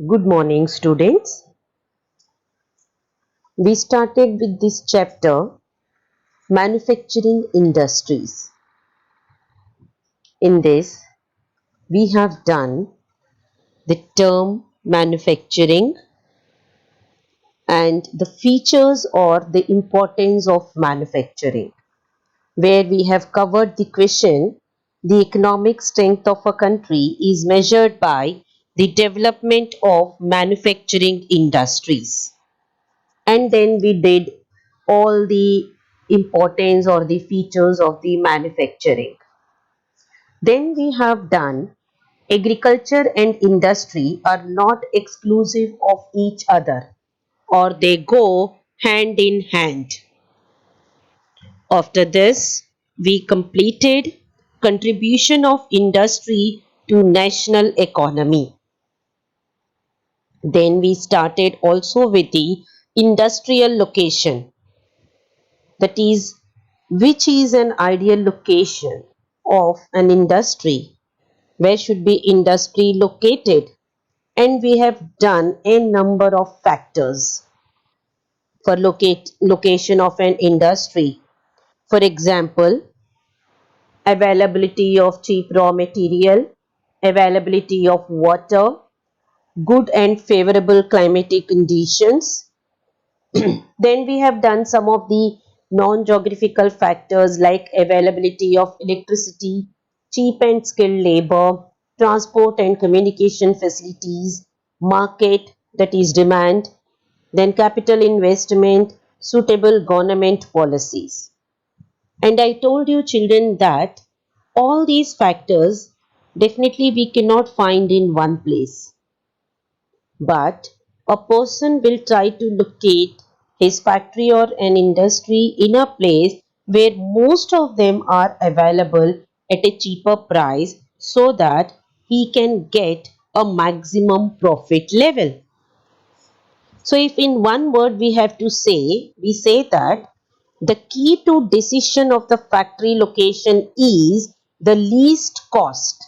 Good morning, students. We started with this chapter, manufacturing industries. In this, we have done the term manufacturing and the features or the importance of manufacturing, where we have covered the question, the economic strength of a country is measured by the development of manufacturing industries. And then we did all the importance or the features of the manufacturing. Then we have done agriculture and industry are not exclusive of each other, or they go hand in hand. After this, we completed contribution of industry to national economy. Then we started also with the industrial location, that is, which is an ideal location of an industry, where should be industry located, and we have done a number of factors for location of an industry. For example, availability of cheap raw material, availability of water, good and favorable climatic conditions. Then we have done some of the non-geographical factors like availability of electricity, cheap and skilled labor, transport and communication facilities, market, that is demand, then capital investment, suitable government policies. And I told you children that all these factors definitely we cannot find in one place. But a person will try to locate his factory or an industry in a place where most of them are available at a cheaper price so that he can get a maximum profit level. So if in one word we have to say, we say that the key to decision of the factory location is the least cost.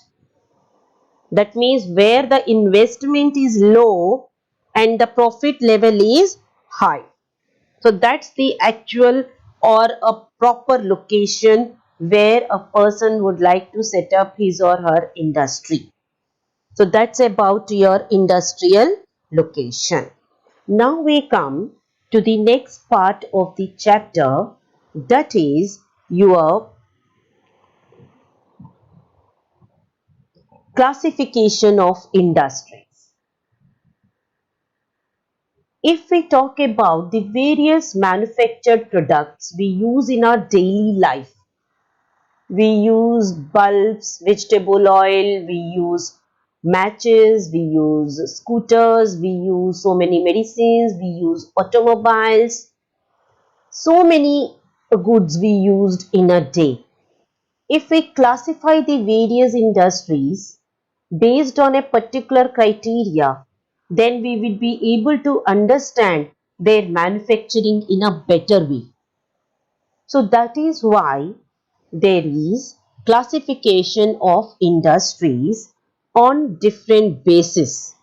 That means where the investment is low and the profit level is high. So that's the actual or a proper location where a person would like to set up his or her industry. So that's about your industrial location. Now we come to the next part of the chapter, that is your classification of industries. If we talk about the various manufactured products we use in our daily life, we use bulbs, vegetable oil, we use matches, we use scooters, we use so many medicines, we use automobiles, so many goods we used in a day. If we classify the various industries based on a particular criteria, then we will be able to understand their manufacturing in a better way. So that is why there is classification of industries on different basis.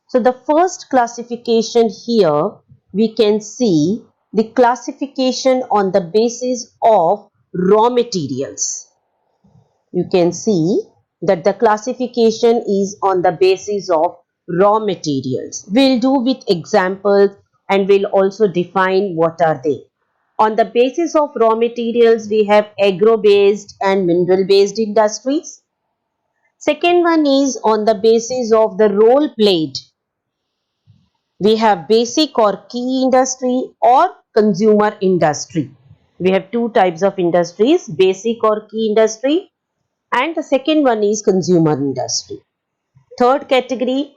So the first classification here, we can see the classification on the basis of raw materials. You can see that the classification is on the basis of raw materials. We'll do with examples and we'll also define what are they. On the basis of raw materials, we have agro-based and mineral-based industries. Second one is on the basis of the role played. We have basic or key industry or consumer industry. We have two types of industries, basic or key industry, and the second one is consumer industry. Third category,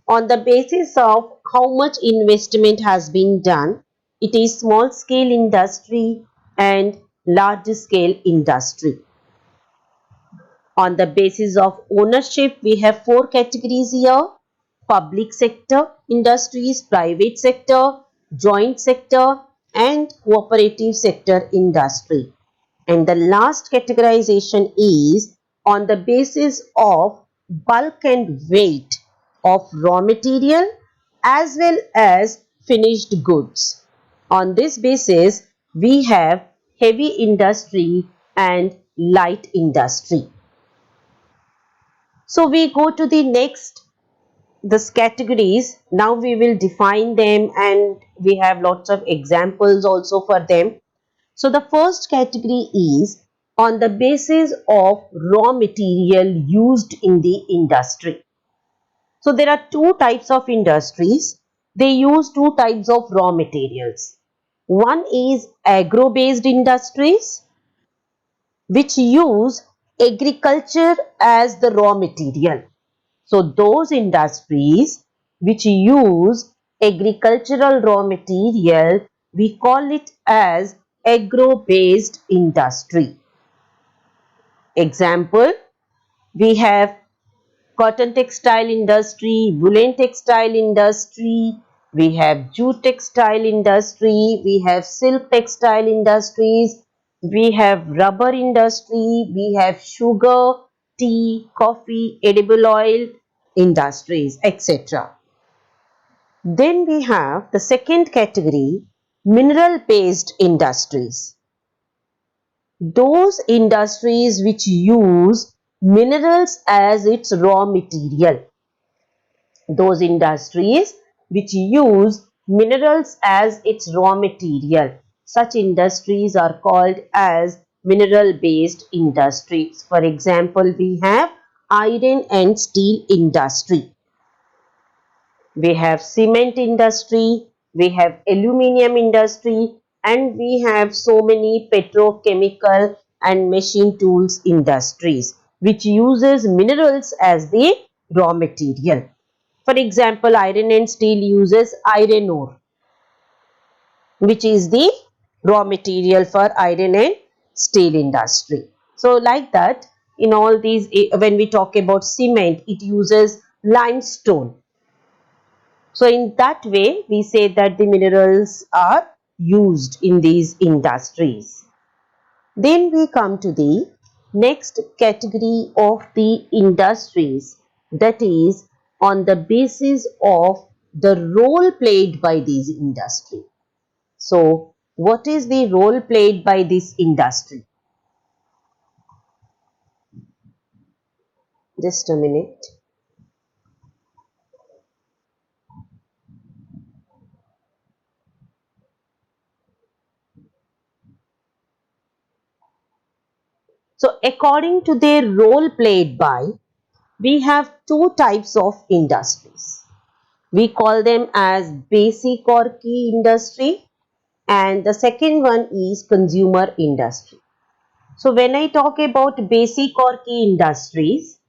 on the basis of how much investment has been done, it is small scale industry and large scale industry. On the basis of ownership, we have four categories here: public sector industries, private sector, joint sector, and cooperative sector industry. And the last categorization is on the basis of bulk and weight of raw material as well as finished goods. On this basis, we have heavy industry and light industry. So we go to the next, this categories. Now we will define them and we have lots of examples also for them. So the first category is on the basis of raw material used in the industry. So there are two types of industries. They use two types of raw materials. One is agro-based industries, which use agriculture as the raw material. So those industries which use agricultural raw material, we call it as agro-based industry. Example, we have cotton textile industry, woolen textile industry, we have jute textile industry, we have silk textile industries, we have rubber industry, we have sugar, tea, coffee, edible oil industries, etc. Then we have the second category, mineral based industries. Those industries which use minerals as its raw material. Those industries which use minerals as its raw material. Such industries are called as mineral based industries. For example, we have iron and steel industry. We have cement industry, we have aluminium industry, and we have so many petrochemical and machine tools industries which uses minerals as the raw material. For example, iron and steel uses iron ore, which is the raw material for iron and steel industry. So like that, in all these, when we talk about cement, it uses limestone. So in that way, we say that the minerals are used in these industries. Then we come to the next category of the industries, that is on the basis of the role played by these industry. So what is the role played by this industry? Just a minute. So according to their role played by, we have two types of industries. We call them as basic or key industry, and the second one is consumer industry. So when I talk about basic or key industries,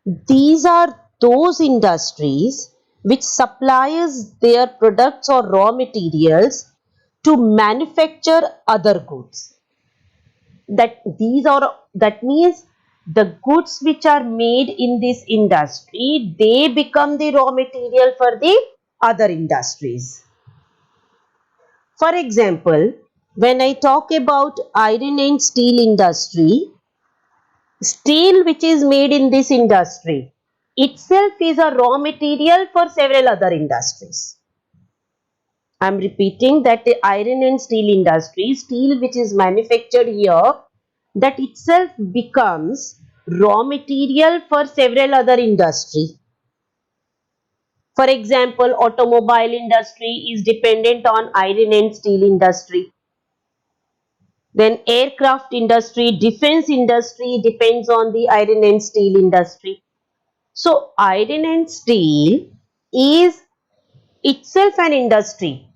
these are those industries which supplies their products or raw materials to manufacture other goods. That means the goods which are made in this industry, they become the raw material for the other industries. For example, when I talk about iron and steel industry, steel which is made in this industry itself is a raw material for several other industries. I am repeating that the iron and steel industry, steel which is manufactured here, that itself becomes raw material for several other industry. For example, automobile industry is dependent on iron and steel industry. Then aircraft industry, defense industry depends on the iron and steel industry. So iron and steel is itself an industry.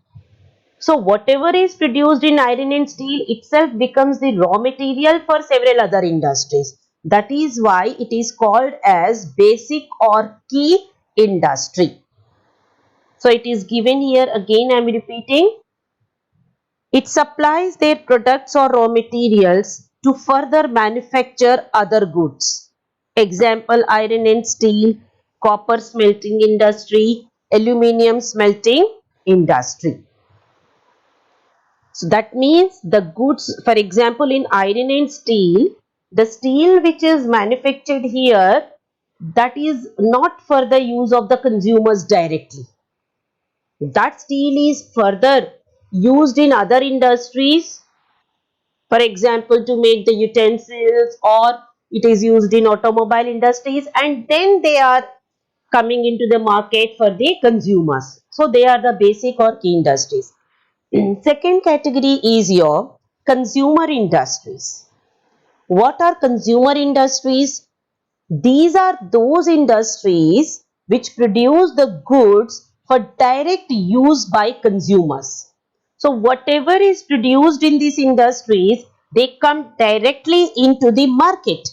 So whatever is produced in iron and steel itself becomes the raw material for several other industries. That is why it is called as basic or key industry. So it is given here again, I am repeating. It supplies their products or raw materials to further manufacture other goods. Example, iron and steel, copper smelting industry, aluminium smelting industry. So that means the goods, for example, in iron and steel, the steel which is manufactured here, that is not for the use of the consumers directly. That steel is further used in other industries, for example, to make the utensils, or it is used in automobile industries, and then they are coming into the market for the consumers. So they are the basic or key industries. Second category is your consumer industries. What are consumer industries? These are those industries which produce the goods for direct use by consumers. So whatever is produced in these industries, they come directly into the market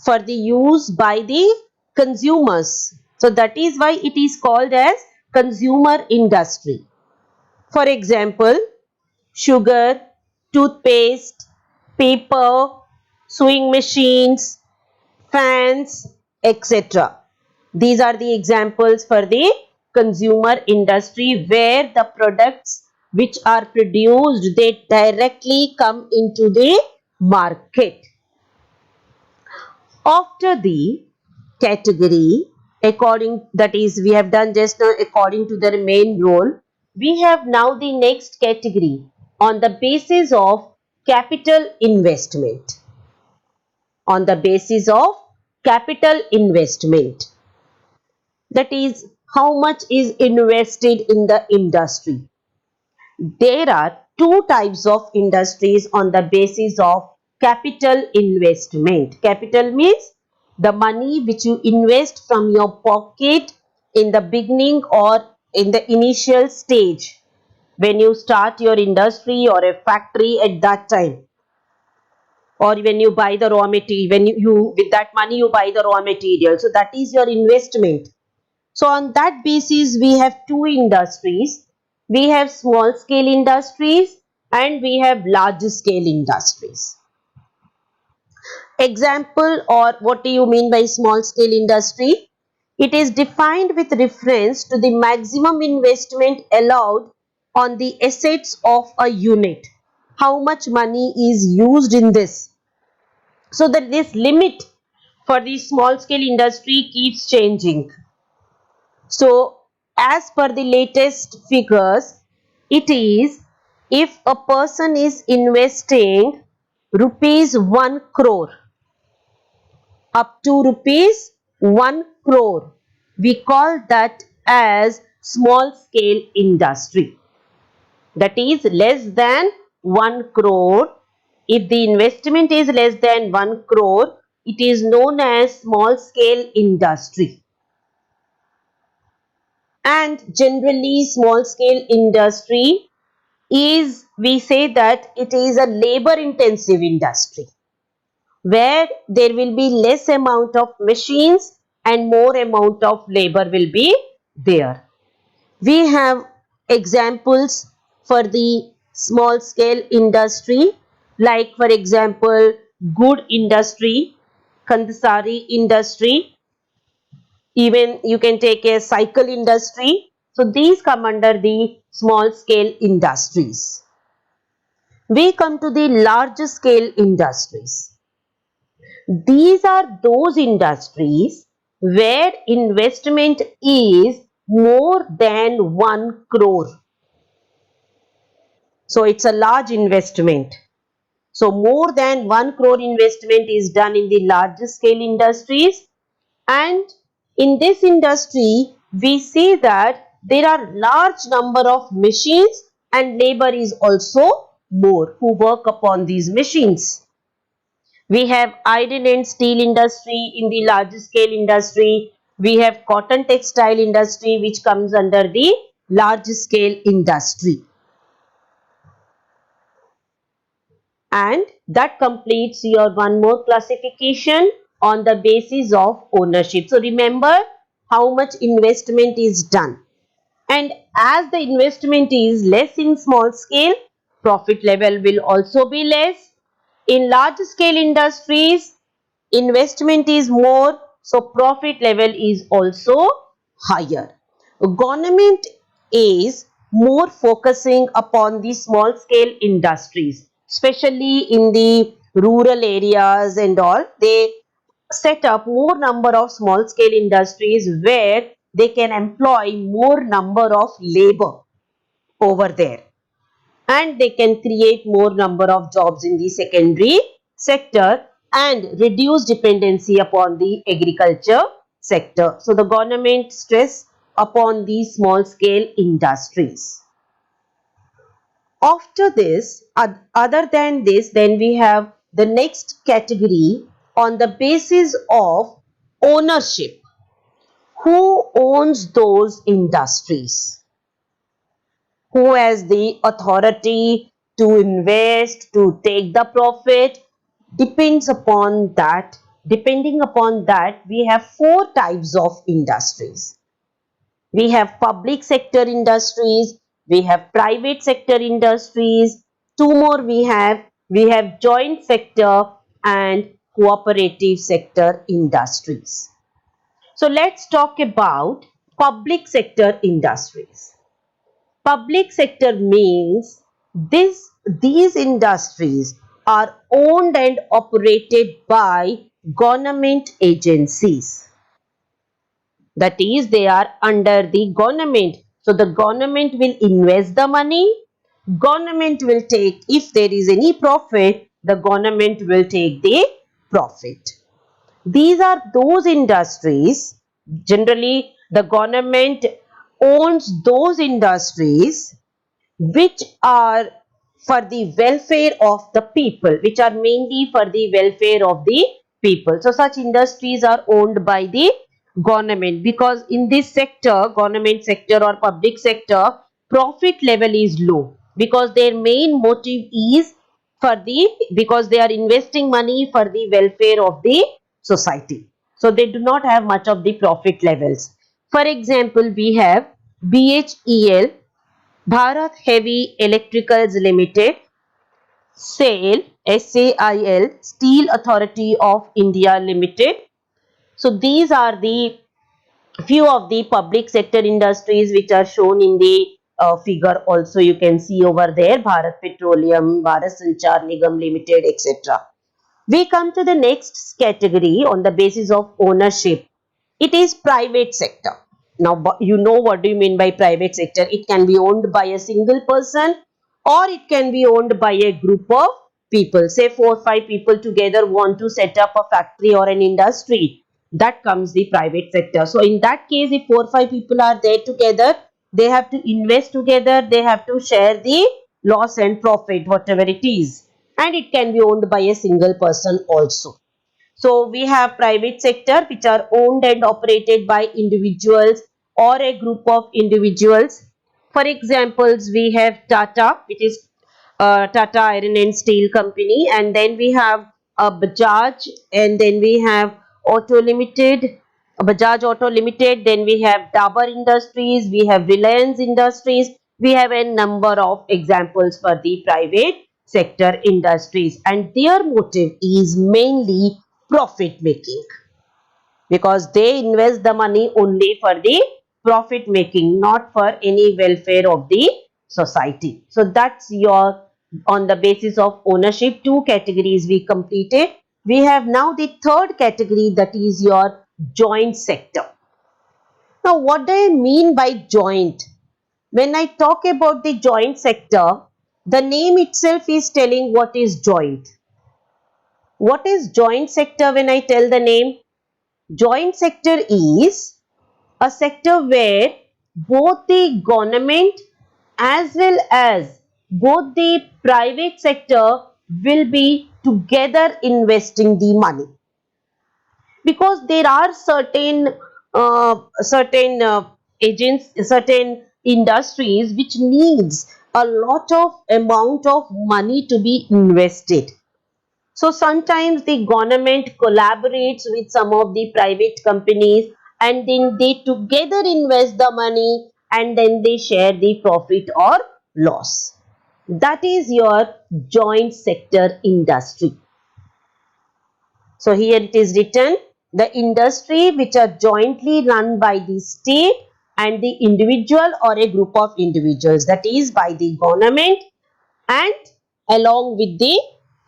for the use by the consumers. So that is why it is called as consumer industry. For example, sugar, toothpaste, paper, sewing machines, fans, etc. These are the examples for the consumer industry where the products which are produced, they directly come into the market. After the category, according, that is we have done just now according to their main role, we have now the next category on the basis of capital investment. On the basis of capital investment, that is how much is invested in the industry. There are two types of industries on the basis of capital investment. Capital means the money which you invest from your pocket in the beginning or in the initial stage when you start your industry or a factory at that time, or when you buy the raw material, when you with that money you buy the raw material, so that is your investment. So on that basis we have two industries. We have small scale industries and we have large scale industries. Example, or what do you mean by small scale industry? It is defined with reference to the maximum investment allowed on the assets of a unit. How much money is used in this? So that this limit for the small scale industry keeps changing. So as per the latest figures, it is, if a person is investing rupees 1 crore up to rupees 1 crore, we call that as small scale industry. That is less than 1 crore. If the investment is less than 1 crore, it is known as small scale industry. And generally small scale industry is, we say that it is a labor intensive industry where there will be less amount of machines and more amount of labor will be there. We have examples for the small scale industry, like for example good industry, Kandasari industry, even you can take a cycle industry. So these come under the small scale industries. We come to the large scale industries. These are those industries where investment is more than 1 crore. So it's a large investment. So more than 1 crore investment is done in the large scale industries. And in this industry, we see that there are large number of machines and labor is also more who work upon these machines. We have iron and steel industry in the large scale industry. We have cotton textile industry which comes under the large scale industry. And that completes your one more classification on the basis of ownership. So remember how much investment is done. And as the investment is less in small scale, profit level will also be less. In large scale industries, investment is more, so profit level is also higher. Government is more focusing upon the small scale industries, especially in the rural areas and all. They set up more number of small scale industries where they can employ more number of labor over there, and they can create more number of jobs in the secondary sector and reduce dependency upon the agriculture sector. So the government stress upon these small scale industries. After this, other than this, then we have the next category on the basis of ownership. Who owns those industries? Who has the authority to invest, to take the profit? Depends upon that. Depending upon that, we have four types of industries. We have public sector industries, we have private sector industries, two more we have joint sector and cooperative sector industries. So let's talk about public sector industries. Public sector means these industries are owned and operated by government agencies. That is, they are under the government. So the government will invest the money, government will take, if there is any profit, the government will take the profit. These are those industries, generally the government owns those industries which are for the welfare of the people, which are mainly for the welfare of the people. So such industries are owned by the government, because in this sector, government sector or public sector, profit level is low, because their main motive is because they are investing money for the welfare of the society. So they do not have much of the profit levels. For example, we have BHEL, Bharat Heavy Electricals Limited, SAIL, Steel Authority of India Limited. So these are the few of the public sector industries which are shown in the figure. Also you can see over there Bharat Petroleum, Bharat Sanchar Nigam Limited, etc. We come to the next category on the basis of ownership. It is private sector. Now, you know what do you mean by private sector? It can be owned by a single person, or it can be owned by a group of people. Say 4 or 5 people together want to set up a factory or an industry. That comes the private sector. So in that case, if 4 or 5 people are there together, they have to invest together, they have to share the loss and profit, whatever it is. And it can be owned by a single person also. So we have private sector which are owned and operated by individuals or a group of individuals. For examples, we have Tata, which is Tata Iron and Steel Company, and then we have Bajaj, and then we have Auto Limited, Bajaj Auto Limited, then we have Dabur Industries, we have Reliance Industries, we have a number of examples for the private sector industries, and their motive is mainly profit making, because they invest the money only for the profit making, not for any welfare of the society. So that's your, on the basis of ownership, two categories we completed. We have now the third category, that is your joint sector. Now what do I mean by joint? When I talk about the joint sector, the name itself is telling what is joint. What is joint sector when I tell the name? Joint sector is a sector where both the government as well as both the private sector will be together investing the money, because there are certain agents, certain industries which needs a lot of amount of money to be invested. So sometimes the government collaborates with some of the private companies, and then they together invest the money, and then they share the profit or loss. That is your joint sector industry. So here it is written, the industry which are jointly run by the state and the individual or a group of individuals, that is by the government and along with the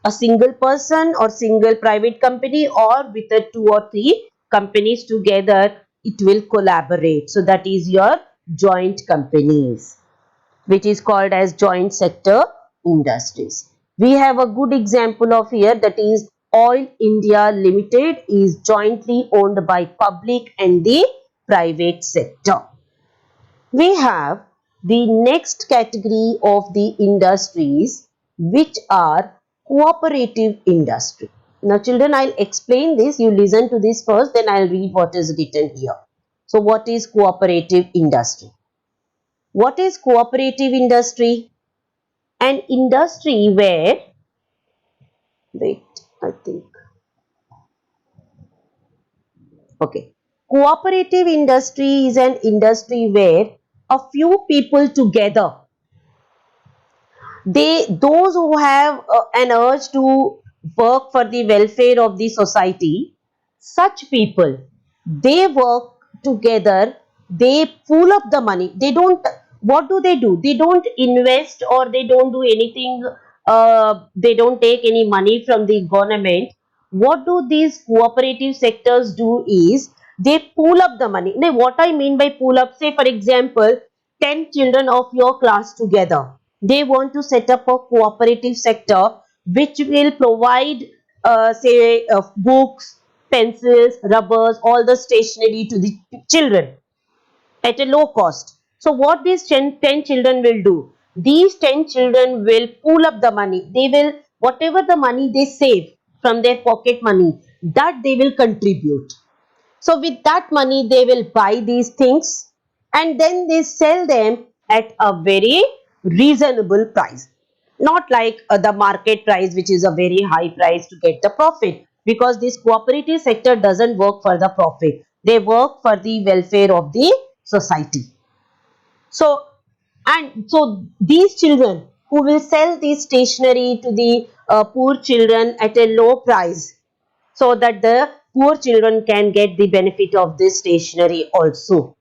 a single person or single private company, or with a two or three companies together, it will collaborate. So that is your joint companies, which is called as joint sector industries. We have a good example of here, that is Oil India Limited is jointly owned by public and the private sector. We have the next category of the industries, which are cooperative industry. Now children, I'll explain this. You listen to this first, then I'll read what is written here. So what is cooperative industry? What is cooperative industry? An industry where, wait, I think, okay. Cooperative industry is an industry where a few people together, those who have an urge to work for the welfare of the society, such people, they work together, they pool up the money. They don't, what do? They don't invest, or they don't do anything, they don't take any money from the government. What do these cooperative sectors do is, they pool up the money. Now what I mean by pool up, say for example, 10 children of your class together, they want to set up a cooperative sector which will provide, say, books, pencils, rubbers, all the stationery to the children at a low cost. So what these 10 children will do? These 10 children will pool up the money. They will, whatever the money they save from their pocket money, that they will contribute. So with that money, they will buy these things, and then they sell them at a very reasonable price. Not like the market price, which is a very high price to get the profit, because this cooperative sector doesn't work for the profit. They work for the welfare of the society. So, and so these children who will sell this stationery to the poor children at a low price, so that the poor children can get the benefit of this stationery also.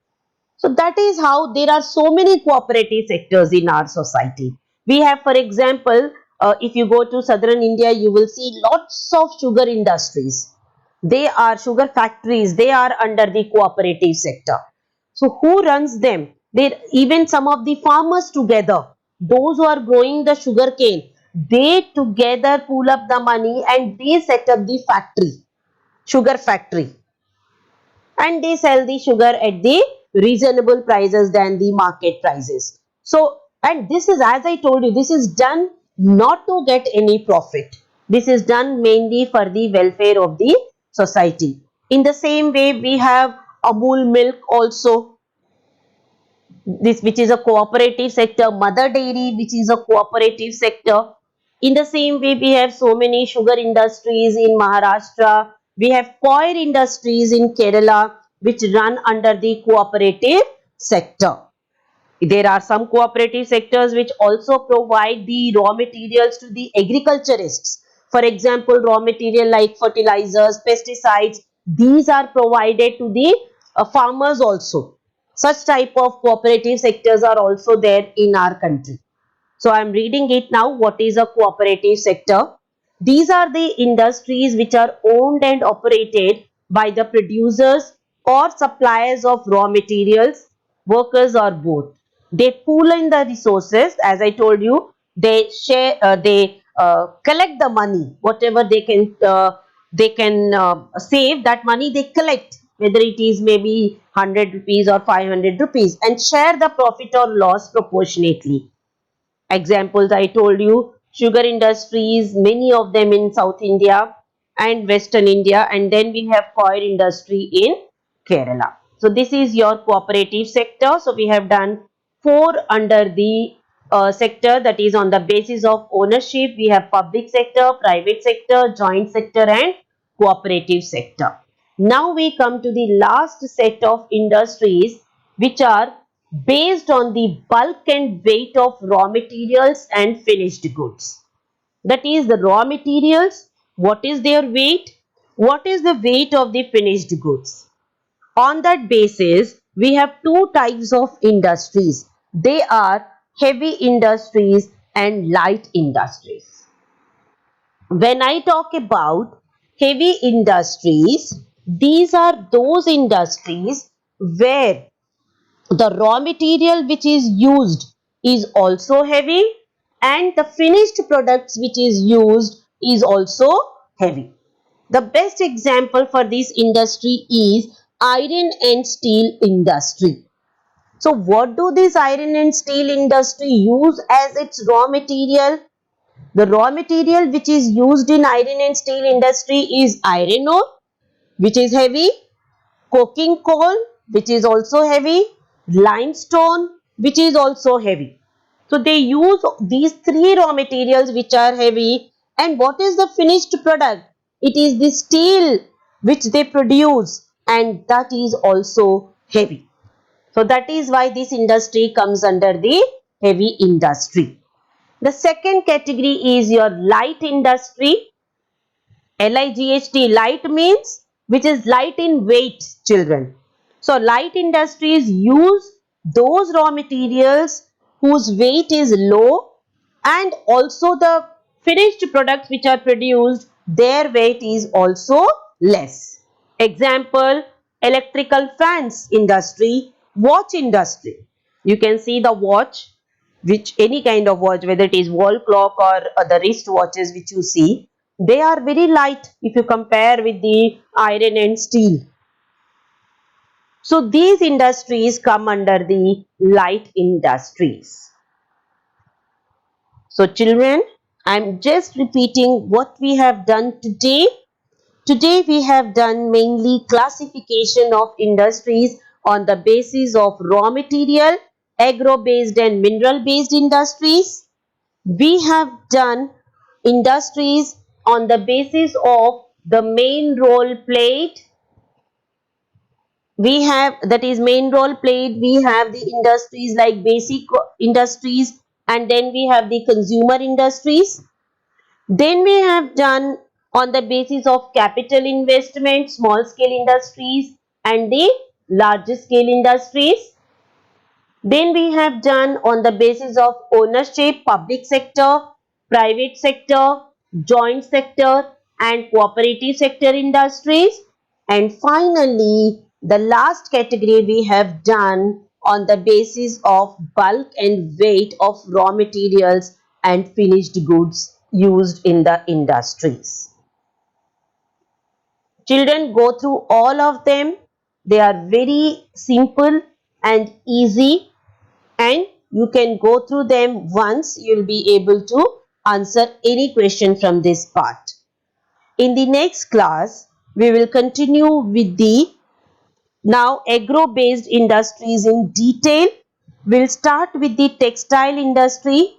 So that is how there are so many cooperative sectors in our society. We have, for example, if you go to southern India, you will see lots of sugar industries. They are sugar factories. They are under the cooperative sector. So who runs them? They, even some of the farmers together, those who are growing the sugar cane, they together pool up the money and they set up the factory, sugar factory, and they sell the sugar at the reasonable prices than the market prices. So, and this is, as I told you, this is done not to get any profit. This is done mainly for the welfare of the society. In the same way, we have Amul milk also, this which is a cooperative sector, Mother Dairy, which is a cooperative sector. In the same way, we have so many sugar industries in Maharashtra. We have coir industries in Kerala, which run under the cooperative sector. There are some cooperative sectors which also provide the raw materials to the agriculturists. For example, raw material like fertilizers, pesticides, these are provided to the farmers also. Such type of cooperative sectors are also there in our country. So I am reading it now. What is a cooperative sector? These are the industries which are owned and operated by the producers or suppliers of raw materials, workers, or both. They pool in the resources, as I told you. They share, they collect the money, whatever they can save. That money they collect, whether it is maybe 100 rupees or 500 rupees, and share the profit or loss proportionately. Examples I told you, sugar industries, many of them in South India and Western India, and then we have coir industry in Kerala. So this is your cooperative sector. So we have done 4 under the sector, that is on the basis of ownership. We have public sector, private sector, joint sector, and cooperative sector. Now we come to the last set of industries, which are based on the bulk and weight of raw materials and finished goods. That is the raw materials, what is their weight, what is the weight of the finished goods. On that basis, we have two types of industries. They are heavy industries and light industries. When I talk about heavy industries, these are those industries where the raw material which is used is also heavy and the finished products which is used is also heavy. The best example for this industry is iron and steel industry. So what do this iron and steel industry use as its raw material? The raw material which is used in iron and steel industry is iron ore, which is heavy, coking coal, which is also heavy, limestone, which is also heavy. So they use these three raw materials which are heavy. And what is the finished product? It is the steel which they produce, and that is also heavy. So that is why this industry comes under the heavy industry. The second category is your light industry. Light, light means which is light in weight, children. So light industries use those raw materials whose weight is low, and also the finished products which are produced, their weight is also less. Example, electrical fans industry, watch industry. You can see the watch, which any kind of watch, whether it is wall clock or the wrist watches which you see, they are very light if you compare with the iron and steel. So these industries come under the light industries. So children, I'm just repeating what we have done today. Today we have done mainly classification of industries on the basis of raw material, agro-based and mineral-based industries. We have done industries on the basis of the main role played. We have, that is main role played, we have the industries like basic industries, and then we have the consumer industries. Then we have done on the basis of capital investment, small scale industries and the large scale industries. Then we have done on the basis of ownership, public sector, private sector, joint sector and cooperative sector industries. And finally, the last category we have done on the basis of bulk and weight of raw materials and finished goods used in the industries. Children, go through all of them. They are very simple and easy, and you can go through them once. You'll be able to answer any question from this part. In the next class, we will continue with the now agro-based industries in detail. We'll start with the textile industry.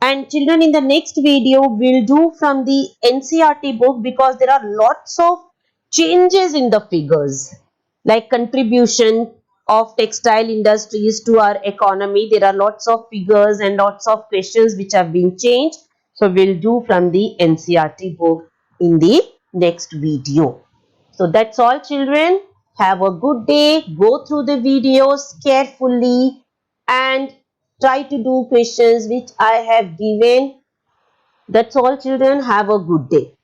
And children, in the next video, we'll do from the NCERT book, because there are lots of changes in the figures, like contribution of textile industries to our economy. There are lots of figures and lots of questions which have been changed. So we'll do from the NCERT book in the next video. So that's all, children. Have a good day. Go through the videos carefully and try to do questions which I have given. That's all, children. Have a good day.